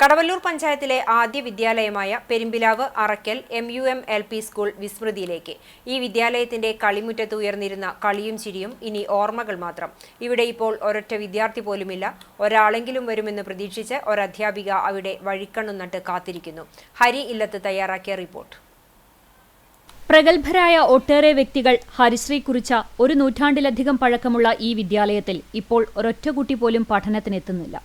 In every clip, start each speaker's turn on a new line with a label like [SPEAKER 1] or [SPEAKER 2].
[SPEAKER 1] കടവല്ലൂർ പഞ്ചായത്തിലെ ആദ്യ വിദ്യാലയമായ Perumpilavu Arakkal MUM LP school വിസ്മൃതിയിലേക്ക്. ഈ വിദ്യാലയത്തിന്റെ കളിമുറ്റത്ത് ഉയർന്നിരുന്ന കളിയും ചിരിയും ഇനി ഓർമ്മകൾ മാത്രം. ഇവിടെ ഇപ്പോൾ ഒരൊറ്റ വിദ്യാർത്ഥി പോലുമില്ല. ഒരാളെങ്കിലും വരുമെന്ന് പ്രതീക്ഷിച്ച് ഒരധ്യാപിക അവിടെ വഴിക്കണ്ണും നട്ട് കാത്തിരിക്കുന്നു. ഹരി ഇല്ലത്ത് തയ്യാറാക്കിയ റിപ്പോർട്ട്.
[SPEAKER 2] പ്രഗത്ഭരായ ഒട്ടേറെ വ്യക്തികൾ ഹരിശ്രീ കുറിച്ച ഒരു നൂറ്റാണ്ടിലധികം പഴക്കമുള്ള ഈ വിദ്യാലയത്തിൽ ഇപ്പോൾ ഒരൊറ്റ കുട്ടി പോലും പഠനത്തിനെത്തുന്നില്ല.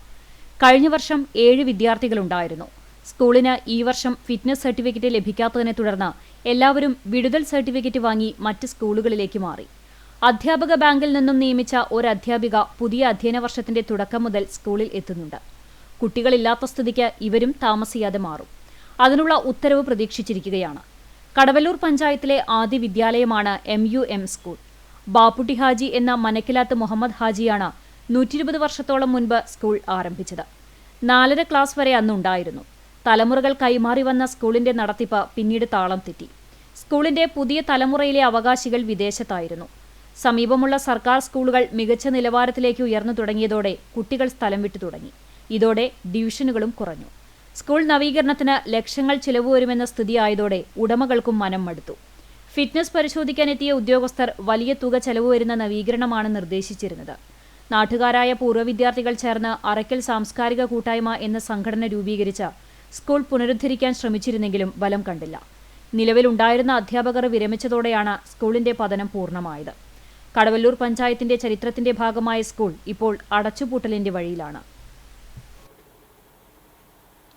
[SPEAKER 2] കഴിഞ്ഞ വർഷം 7 വിദ്യാർത്ഥികളുണ്ടായിരുന്നു. സ്കൂളിന് ഈ വർഷം ഫിറ്റ്നസ് സർട്ടിഫിക്കറ്റ് ലഭിക്കാത്തതിനെ തുടർന്ന് എല്ലാവരും വിടുതൽ സർട്ടിഫിക്കറ്റ് വാങ്ങി മറ്റ് സ്കൂളുകളിലേക്ക് മാറി. അധ്യാപക ബാങ്കിൽ നിന്നും നിയമിച്ച ഒരു അധ്യാപിക പുതിയ അധ്യയന വർഷത്തിന്റെ തുടക്കം മുതൽ സ്കൂളിൽ എത്തുന്നുണ്ട്. കുട്ടികളില്ലാത്ത സ്ഥിതിക്ക് ഇവരും താമസിയാതെ മാറും. അതിനുള്ള ഉത്തരവ് പ്രതീക്ഷിച്ചിരിക്കുകയാണ്. കടവല്ലൂർ പഞ്ചായത്തിലെ ആദ്യ വിദ്യാലയമാണ് MUM സ്കൂൾ. ബാപ്പുട്ടി ഹാജി എന്ന മനക്കിലാത്ത് മുഹമ്മദ് ഹാജിയാണ് 120 വർഷത്തോളം മുൻപ് സ്കൂൾ ആരംഭിച്ചത്. 4ര ക്ലാസ് വരെ അന്നുണ്ടായിരുന്നു. തലമുറകൾ കൈമാറി വന്ന സ്കൂളിന്റെ നടത്തിപ്പ് പിന്നീട് താളം തെറ്റി. സ്കൂളിന്റെ പുതിയ തലമുറയിലെ അവകാശികൾ വിദേശത്തായിരുന്നു. സമീപമുള്ള സർക്കാർ സ്കൂളുകൾ മികച്ച നിലവാരത്തിലേക്ക് ഉയർന്നു തുടങ്ങിയതോടെ കുട്ടികൾ സ്ഥലം വിട്ടു തുടങ്ങി. ഇതോടെ ഡിവിഷനുകളും കുറഞ്ഞു. സ്കൂൾ നവീകരണത്തിന് ലക്ഷങ്ങൾ ചിലവ് വരുമെന്ന സ്ഥിതിയായതോടെ ഉടമകൾക്കും മനം മടുത്തു. ഫിറ്റ്നസ് പരിശോധിക്കാനെത്തിയ ഉദ്യോഗസ്ഥർ വലിയ തുക ചെലവ് വരുന്ന നവീകരണമാണ് നിർദ്ദേശിച്ചിരുന്നത്. നാട്ടുകാരായ പൂർവ്വ വിദ്യാർത്ഥികൾ ചേർന്ന് അറക്കൽ സാംസ്കാരിക കൂട്ടായ്മ എന്ന സംഘടന രൂപീകരിച്ച് സ്കൂൾ പുനരുദ്ധരിക്കാൻ ശ്രമിച്ചിരുന്നെങ്കിലും ബലം കണ്ടില്ല. നിലവിലുണ്ടായിരുന്ന അധ്യാപകർ വിരമിച്ചതോടെയാണ് സ്കൂളിന്റെ പതനം പൂർണ്ണമായത്. കടവല്ലൂർ പഞ്ചായത്തിന്റെ ചരിത്രത്തിന്റെ ഭാഗമായ സ്കൂൾ ഇപ്പോൾ അടച്ചുപൂട്ടലിന്റെ വഴിയിലാണ്.